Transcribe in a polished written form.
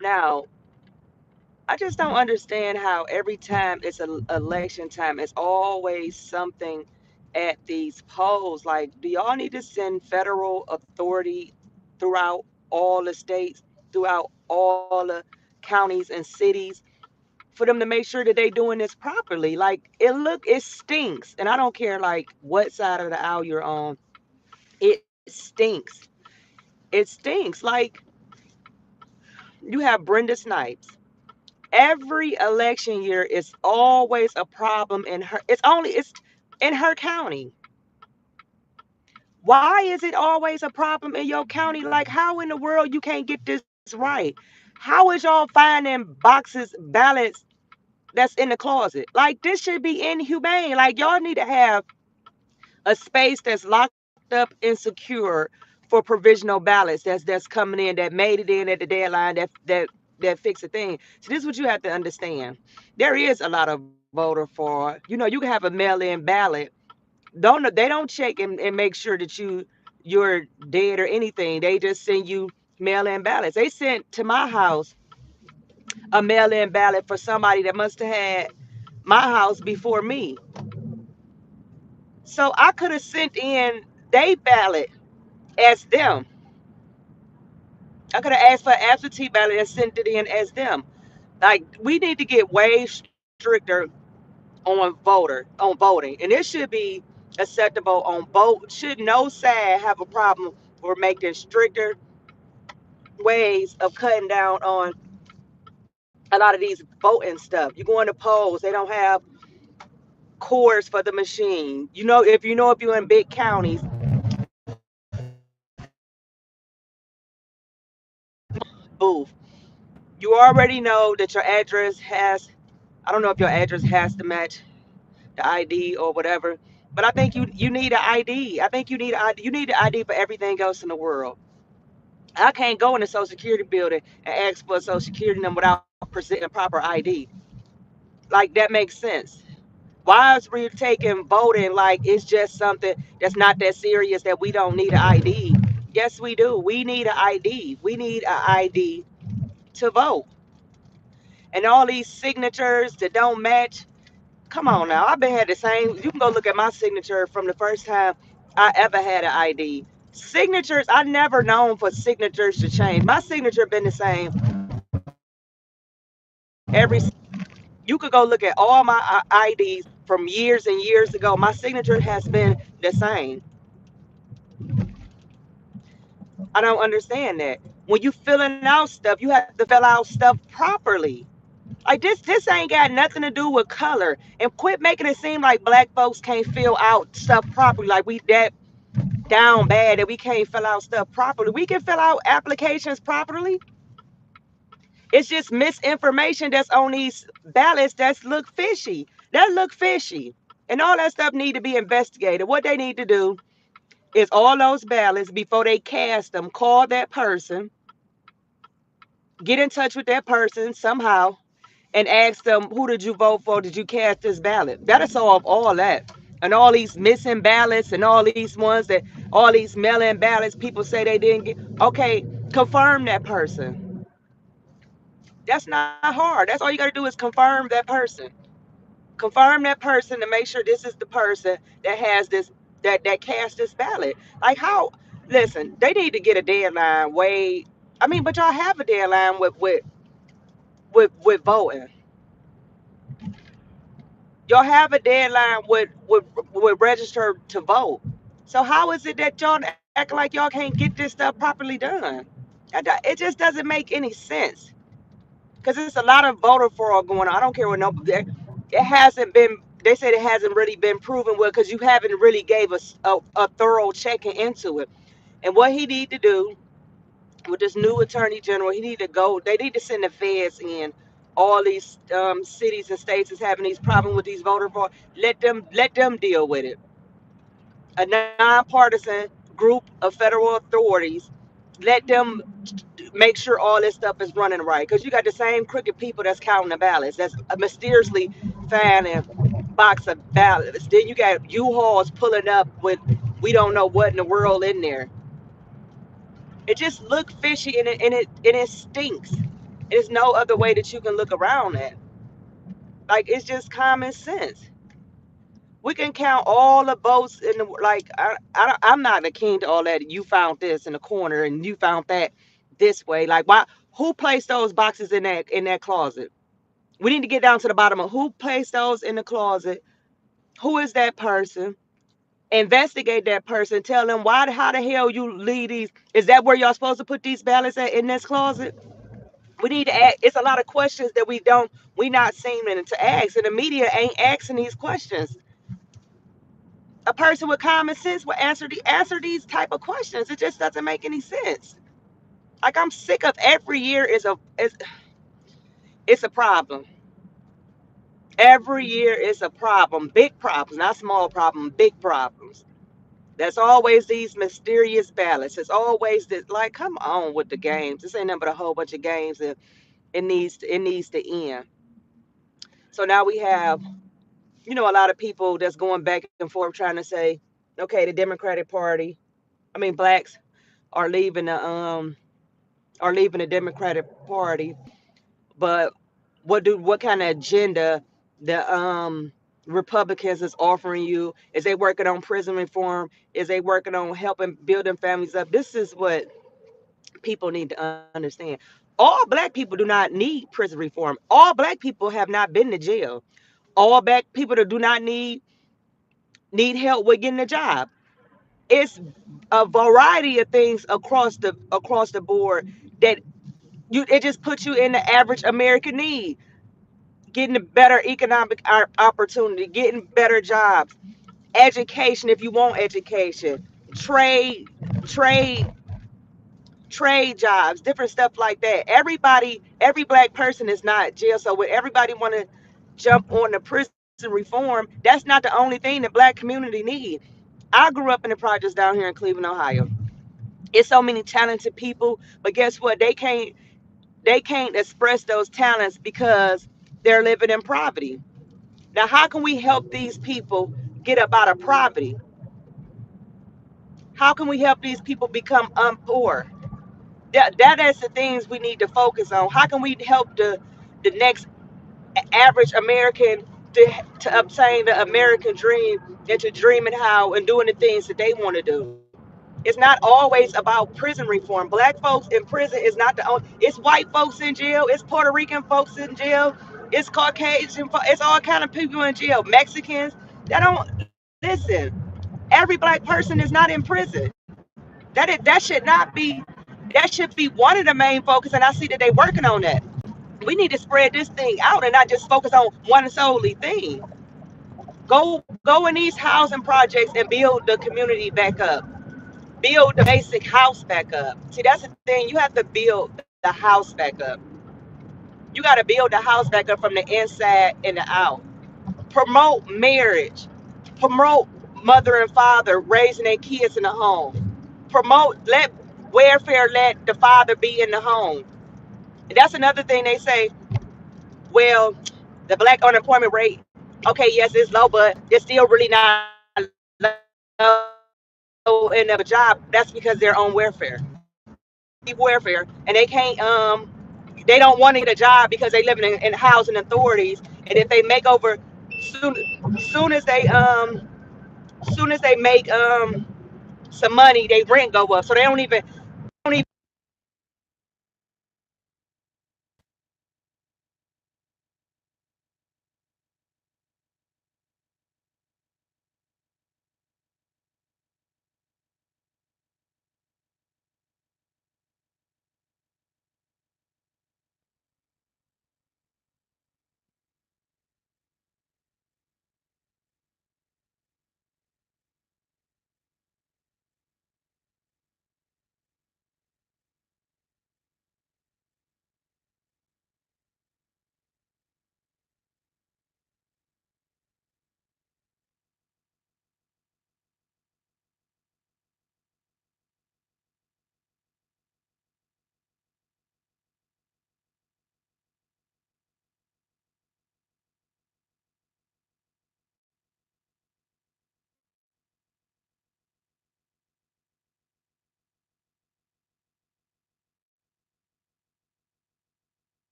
Now, I just don't understand how every time it's an election time, it's always something at these polls. Like, do y'all need to send federal authority throughout all the states, throughout all the counties and cities, for them to make sure that they doing this properly? Like, it stinks, and I don't care like what side of the aisle you're on. It stinks. It stinks. Like, you have Brenda Snipes. Every election year is always a problem in her. It's in her county. Why is it always a problem in your county? Like, how in the world you can't get this right? How is y'all finding boxes, ballots that's in the closet? Like, this should be inhumane. Like, y'all need to have a space that's locked up and secure for provisional ballots that's coming in, that made it in at the deadline, that fix a thing. So this is what you have to understand. There is a lot of voter fraud. You can have a mail-in ballot. They don't check and make sure that you're dead or anything. They just send you mail-in ballots. They sent to my house a mail-in ballot for somebody that must have had my house before me. So I could have sent in they ballot as them. I could have asked for an absentee ballot and sent it in as them. Like, we need to get way stricter on voting, and it should be acceptable on both. Should no side have a problem for making stricter ways of cutting down on a lot of these voting stuff? You go into polls, they don't have cords for the machine. If you're in big counties, booth, you already know that your address has. I don't know if your address has to match the ID or whatever. But I think you need an ID. I think you need an ID. You need an ID for everything else in the world. I can't go in the Social Security building and ask for a Social Security number without presenting a proper ID. Like, that makes sense. Why is we taking voting like it's just something that's not that serious that we don't need an ID? Yes, we do. We need an ID. We need an ID to vote. And all these signatures that don't match. Come on now. I've been had the same. You can go look at my signature from the first time I ever had an ID. Signatures, I never known for signatures to change. My signature been the same every. You could go look at all my IDs from years and years ago. My signature has been the same. I don't understand that. When you filling out stuff, you have to fill out stuff properly. Like, this ain't got nothing to do with color. And quit making it seem like black folks can't fill out stuff properly. Like, we that down bad that we can't fill out stuff properly. We can fill out applications properly. It's just misinformation that's on these ballots that look fishy. That look fishy. And all that stuff need to be investigated. What they need to do is all those ballots before they cast them, call that person, get in touch with that person somehow, and ask them, who did you vote for? Did you cast this ballot? That'll solve all that. And all these missing ballots and all these mail-in ballots, people say they didn't get. Okay, confirm that person. That's not hard. That's all you got to do is confirm that person. Confirm that person to make sure this is the person that has this, that cast this ballot. Like, how? Listen, they need to get a deadline. But y'all have a deadline with voting. Y'all have a deadline with register to vote. So how is it that y'all act like y'all can't get this stuff properly done? It just doesn't make any sense. Because it's a lot of voter fraud going on. I don't care what no. It hasn't been. They said it hasn't really been proven well because you haven't really gave us a thorough checking into it. And what he need to do with this new attorney general, he need to go. They need to send the feds in all these cities and states is having these problems with these voter fraud. Let them deal with it. A nonpartisan group of federal authorities. Let them make sure all this stuff is running right. Because you got the same crooked people that's counting the ballots. That's mysteriously finding box of ballots. Then you got U-Hauls pulling up with we don't know what in the world in there. It just looked fishy and it stinks. There's no other way that you can look around that. Like, it's just common sense. We can count all the votes in the like. I'm not the king to all that. You found this in the corner and you found that this way. Like, why? Who placed those boxes in that closet? We need to get down to the bottom of who placed those in the closet. Who is that person? Investigate that person. Tell them why. How the hell you leave these? Is that where y'all supposed to put these ballots at in this closet? We need to ask. It's a lot of questions that we not seeming to ask, and the media ain't asking these questions. A person with common sense will answer these type of questions. It just doesn't make any sense. Like, I'm sick of every year it's a problem. Every year is a problem. Big problems, not small problems, big problems. There's always these mysterious ballots. It's always this, like, come on with the games. This ain't nothing but a whole bunch of games, and it needs to end. So now we have, a lot of people that's going back and forth trying to say, okay, the Democratic Party, I mean blacks are leaving the Democratic Party, but what kind of agenda the Republicans is offering you? Is they working on prison reform? Is they working on helping building families up? This is what people need to understand. All black people do not need prison reform. All black people have not been to jail. All black people that do not need help with getting a job. It's a variety of things across the board that it just puts you in the average American need. Getting a better economic opportunity, getting better jobs, education if you want education, trade, trade, trade jobs, different stuff like that. Every black person is not jail. So when everybody want to jump on the prison reform, that's not the only thing the black community need. I grew up in the projects down here in Cleveland, Ohio. It's so many talented people, but guess what? They can't express those talents because they're living in poverty. Now, how can we help these people get up out of poverty? How can we help these people become unpoor? That is the things we need to focus on. How can we help the next average American to obtain the American dream and to dream it how and doing the things that they want to do? It's not always about prison reform. Black folks in prison is not the only. It's white folks in jail. It's Puerto Rican folks in jail. It's Caucasian. It's all kind of people in jail. Mexicans. That don't listen. Every black person is not in prison. That should not be. That should be one of the main focus. And I see that they working on that. We need to spread this thing out and not just focus on one solely thing. Go in these housing projects and build the community back up. Build the basic house back up. See, that's the thing. You have to build the house back up. You got to build the house back up from the inside and the out. Promote marriage. Promote mother and father raising their kids in the home. Let welfare, let the father be in the home. And that's another thing they say. Well, the black unemployment rate, okay, yes, it's low, but it's still really not low enough of a job. That's because they're on welfare. They receive welfare and they don't want to get a job because they live in housing authorities. And if they make over soon soon as they soon as they make some money, they rent go up. So they don't even